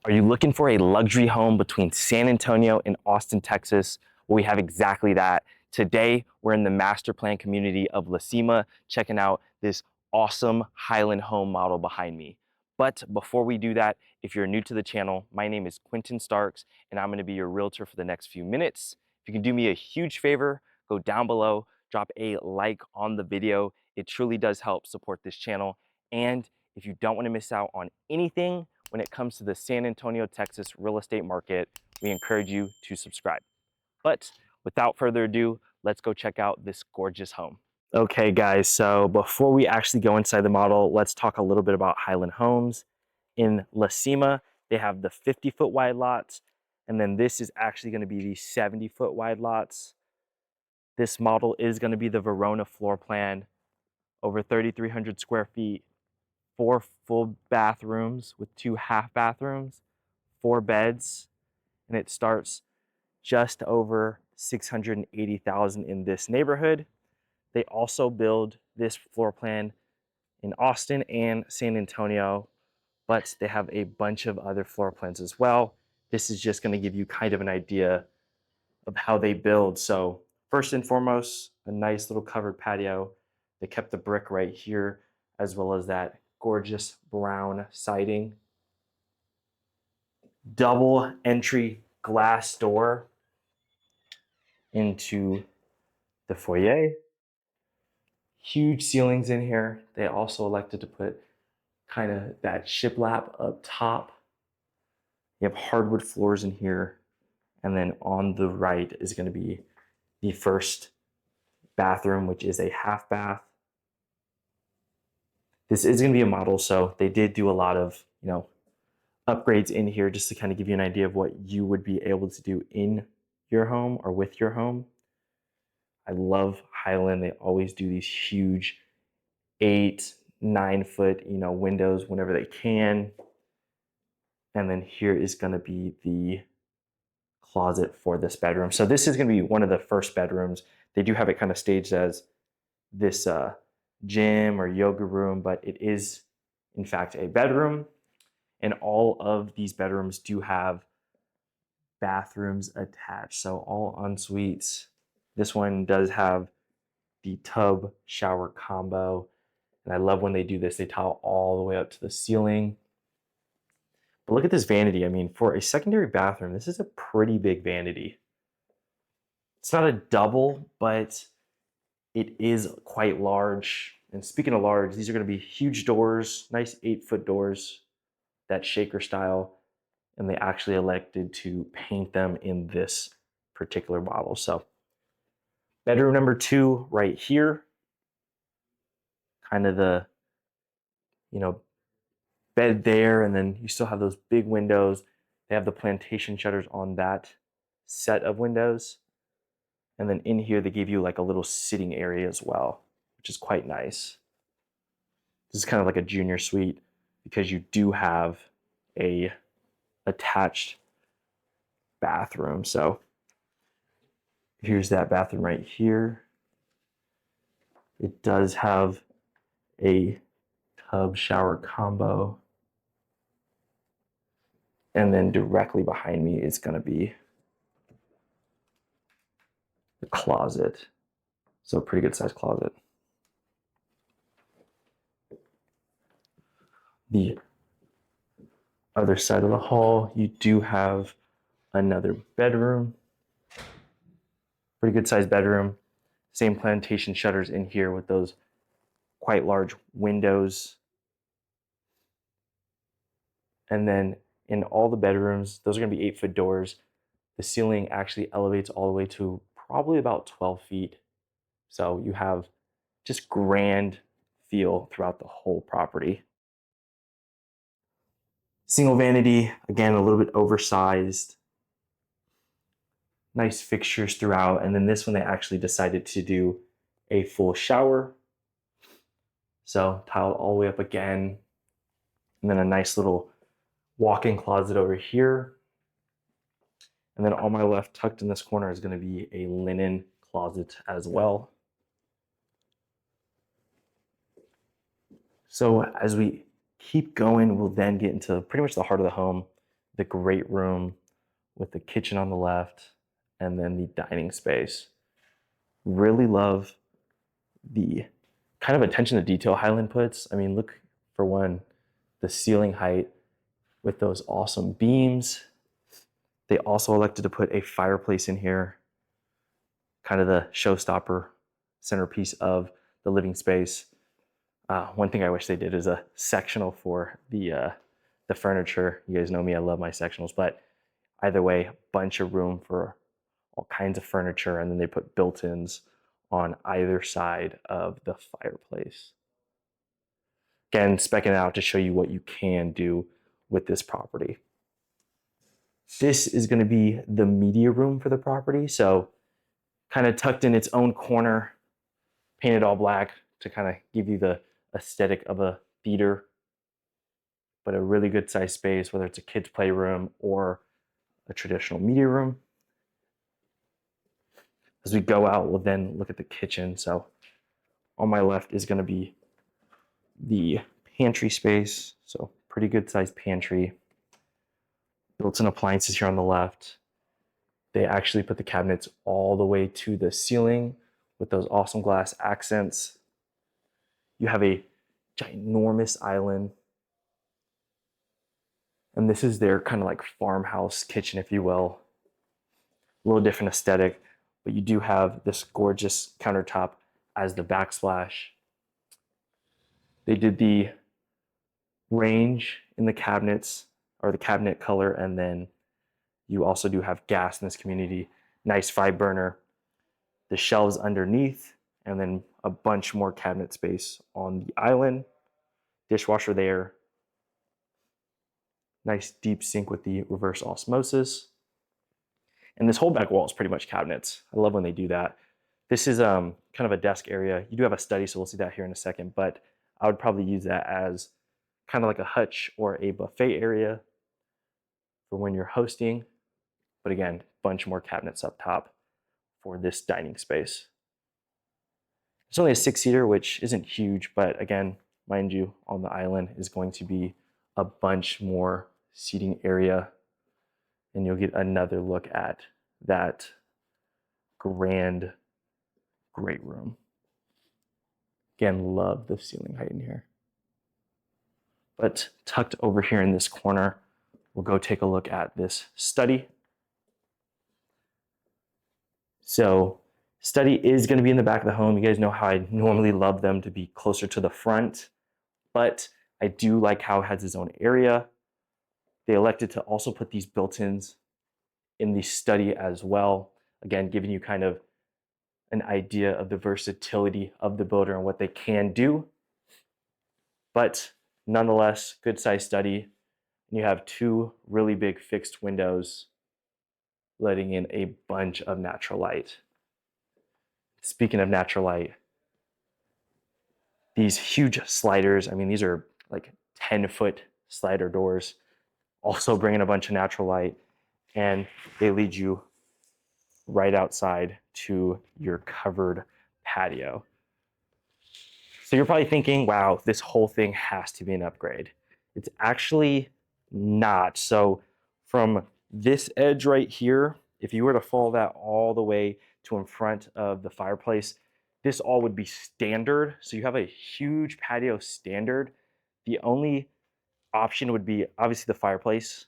Are you looking for a luxury home between San Antonio and Austin, Texas? Well, we have exactly that. Today, we're in the master plan community of La Cima, checking out this awesome Highland Home model behind me. But before we do that, if you're new to the channel, my name is Quentin Starks, and I'm gonna be your realtor for the next few minutes. If you can do me a huge favor, go down below, drop a like on the video. It truly does help support this channel. And if you don't wanna miss out on anything, when it comes to the San Antonio, Texas real estate market, we encourage you to subscribe. But without further ado, let's go check out this gorgeous home. Okay, guys, so before we actually go inside the model, let's talk a little bit about Highland Homes. In La Cima, they have the 50-foot wide lots, and then this is actually going to be the 70-foot wide lots. This model is going to be the Verona floor plan, over 3,300 square feet, 4 full bathrooms with 2 half bathrooms, 4 beds, and it starts just over $680,000 in this neighborhood. They also build this floor plan in Austin and San Antonio, but they have a bunch of other floor plans as well. This is just going to give you kind of an idea of how they build. So first and foremost, a nice little covered patio. They kept the brick right here, as well as that gorgeous brown siding. Double entry glass door into the foyer. Huge ceilings in here. They also elected to put kind of that shiplap up top. You have hardwood floors in here. And then on the right is going to be the first bathroom, which is a half bath. This is going to be a model, so they did do a lot of, upgrades in here just to kind of give you an idea of what you would be able to do in your home or with your home. I love Highland. They always do these huge 8-9 foot, windows whenever they can. And then here is going to be the closet for this bedroom. So this is going to be one of the first bedrooms. They do have it kind of staged as this gym or yoga room, but it is in fact a bedroom. And all of these bedrooms do have bathrooms attached. So all en suites. This one does have the tub shower combo. And I love when they do this. They tile all the way up to the ceiling. But look at this vanity. I mean, for a secondary bathroom, this is a pretty big vanity. It's not a double, but it is quite large. And speaking of large, these are going to be huge doors, nice 8-foot doors, that shaker style. And they actually elected to paint them in this particular model. So bedroom number 2 right here, kind of the, bed there, and then you still have those big windows. They have the plantation shutters on that set of windows. And then in here, they give you like a little sitting area as well, which is quite nice. This is kind of like a junior suite because you do have a attached bathroom. So here's that bathroom right here. It does have a tub shower combo. And then directly behind me is going to be the closet. So pretty good sized closet. The other side of the hall, you do have another bedroom. Pretty good sized bedroom. Same plantation shutters in here with those quite large windows. And then in all the bedrooms, those are going to be 8-foot doors. The ceiling actually elevates all the way to probably about 12 feet. So you have just grand feel throughout the whole property. Single vanity, again, a little bit oversized. Nice fixtures throughout. And then this one, they actually decided to do a full shower. So tiled all the way up again. And then a nice little walk-in closet over here. And then on my left, tucked in this corner, is going to be a linen closet as well. So as we keep going, we'll then get into pretty much the heart of the home, the great room with the kitchen on the left and then the dining space. Really love the kind of attention to detail Highland puts. I mean, look, for one, the ceiling height with those awesome beams. They also elected to put a fireplace in here, kind of the showstopper centerpiece of the living space. One thing I wish they did is a sectional for the furniture. You guys know me, I love my sectionals, but either way, a bunch of room for all kinds of furniture, and then they put built-ins on either side of the fireplace. Again, specking out to show you what you can do with this property. This is going to be the media room for the property, so kind of tucked in its own corner, painted all black to kind of give you the aesthetic of a theater, but a really good sized space, whether it's a kid's playroom or a traditional media room. As we go out, we'll then look at the kitchen. So on my left is going to be the pantry space. So pretty good sized pantry. Built-in appliances here on the left. They actually put the cabinets all the way to the ceiling with those awesome glass accents. You have a ginormous island. And this is their kind of like farmhouse kitchen, if you will. A little different aesthetic, but you do have this gorgeous countertop as the backsplash. They did the range in the cabinets, or the cabinet color, and then you also do have gas in this community. Nice 5-burner. The shelves underneath, and then a bunch more cabinet space on the island. Dishwasher there. Nice deep sink with the reverse osmosis. And this whole back wall is pretty much cabinets. I love when they do that. This is kind of a desk area. You do have a study, so we'll see that here in a second, but I would probably use that as kind of like a hutch or a buffet area for when you're hosting. But again, bunch more cabinets up top for this dining space. It's only a 6-seater, which isn't huge, but again, mind you, on the island is going to be a bunch more seating area, and you'll get another look at that grand, great room. Again, love the ceiling height in here. But tucked over here in this corner, we'll go take a look at this study. So study is going to be in the back of the home. You guys know how I normally love them to be closer to the front, but I do like how it has its own area. They elected to also put these built-ins in the study as well. Again, giving you kind of an idea of the versatility of the builder and what they can do. But nonetheless, good size study. And you have 2 really big fixed windows letting in a bunch of natural light. Speaking of natural light, these huge sliders, I mean, these are like 10-foot slider doors, also bringing a bunch of natural light, and they lead you right outside to your covered patio. So you're probably thinking, wow, this whole thing has to be an upgrade. It's actually not. So from this edge right here, if you were to follow that all the way to in front of the fireplace, this all would be standard. So you have a huge patio standard. The only option would be obviously the fireplace,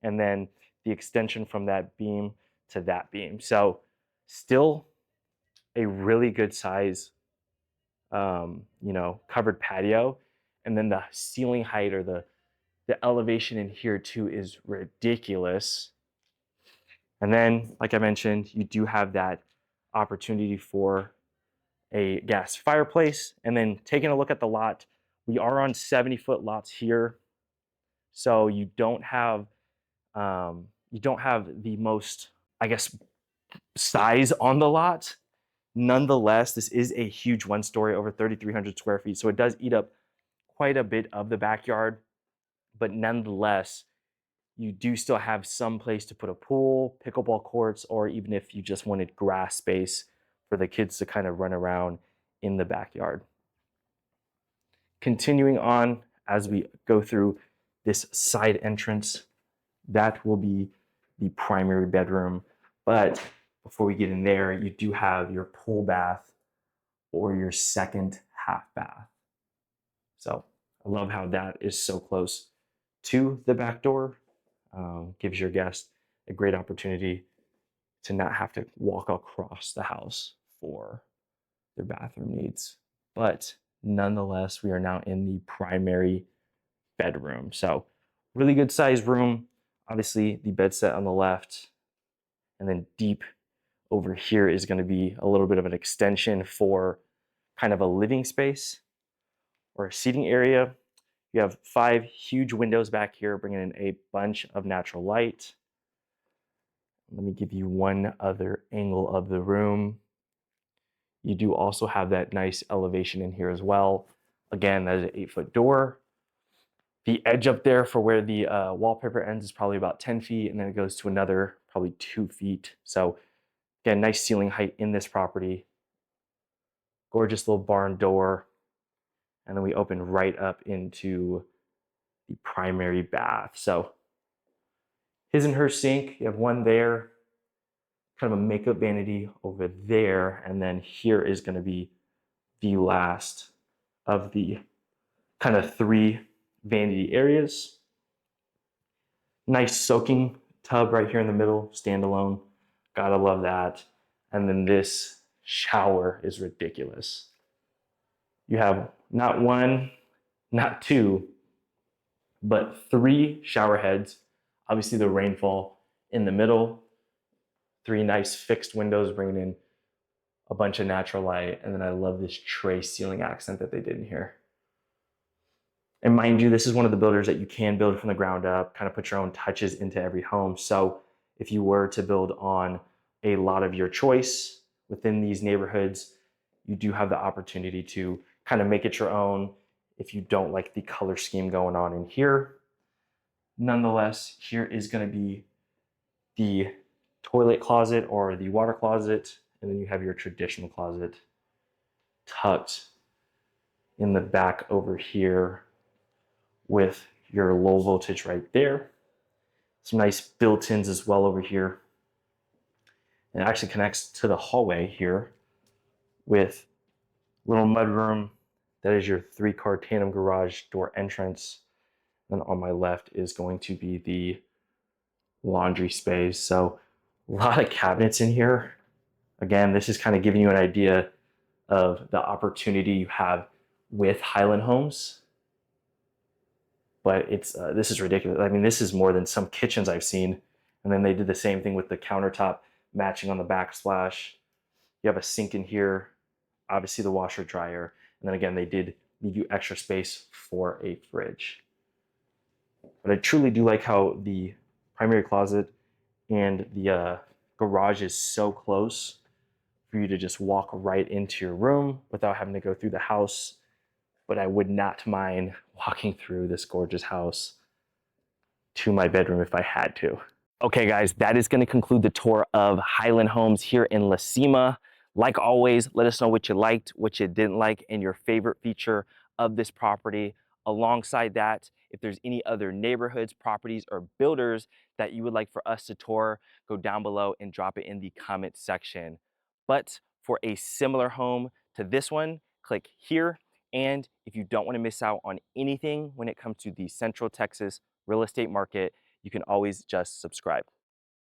and then the extension from that beam to that beam. So still a really good size, covered patio. And then the ceiling height, or the elevation in here too, is ridiculous. And then, like I mentioned, you do have that opportunity for a gas fireplace. And then taking a look at the lot, we are on 70-foot lots here. So you don't have the most, I guess, size on the lot. Nonetheless, this is a huge 1-story, over 3,300 square feet. So it does eat up quite a bit of the backyard, but nonetheless, you do still have some place to put a pool, pickleball courts, or even if you just wanted grass space for the kids to kind of run around in the backyard. Continuing on as we go through this side entrance, That will be the primary bedroom. But before we get in there, you do have your pool bath or your second half bath. So I love how that is so close to the back door. Gives your guest a great opportunity to not have to walk across the house for their bathroom needs. But nonetheless, we are now in the primary bedroom. So really good sized room. Obviously, the bed set on the left, and then deep over here is going to be a little bit of an extension for kind of a living space or a seating area. You have 5 huge windows back here, bringing in a bunch of natural light. Let me give you one other angle of the room. You do also have that nice elevation in here as well. Again, that is an 8-foot door. The edge up there for where the wallpaper ends is probably about 10 feet, and then it goes to another probably 2 feet. So again, nice ceiling height in this property. Gorgeous little barn door. And then we open right up into the primary bath. So his and her sink, you have one there, kind of a makeup vanity over there. And then here is going to be the last of the kind of 3 vanity areas. Nice soaking tub right here in the middle, standalone. Gotta love that. And then this shower is ridiculous. You have not 1, not 2, but 3 shower heads. Obviously the rainfall in the middle, 3 nice fixed windows bringing in a bunch of natural light. And then I love this tray ceiling accent that they did in here. And mind you, this is one of the builders that you can build from the ground up, kind of put your own touches into every home. So if you were to build on a lot of your choice within these neighborhoods, you do have the opportunity to kind of make it your own if you don't like the color scheme going on in here. Nonetheless, here is going to be the toilet closet or the water closet, and then you have your traditional closet tucked in the back over here with your low voltage right there. Some nice built-ins as well over here. And it actually connects to the hallway here with a little mudroom. That is your 3-car tandem garage door entrance. Then on my left is going to be the laundry space. So a lot of cabinets in here. Again, this is kind of giving you an idea of the opportunity you have with Highland Homes. But it's this is ridiculous. I mean, this is more than some kitchens I've seen. And then they did the same thing with the countertop matching on the backsplash. You have a sink in here, obviously the washer dryer. And then again, they did leave you extra space for a fridge. But I truly do like how the primary closet and the garage is so close for you to just walk right into your room without having to go through the house. But I would not mind walking through this gorgeous house to my bedroom if I had to. Okay, guys, that is going to conclude the tour of Highland Homes here in La Cima. Like always, let us know what you liked, what you didn't like, and your favorite feature of this property. Alongside that, if there's any other neighborhoods, properties, or builders that you would like for us to tour, go down below and drop it in the comment section. But for a similar home to this one, click here. And if you don't want to miss out on anything when it comes to the Central Texas real estate market, you can always just subscribe.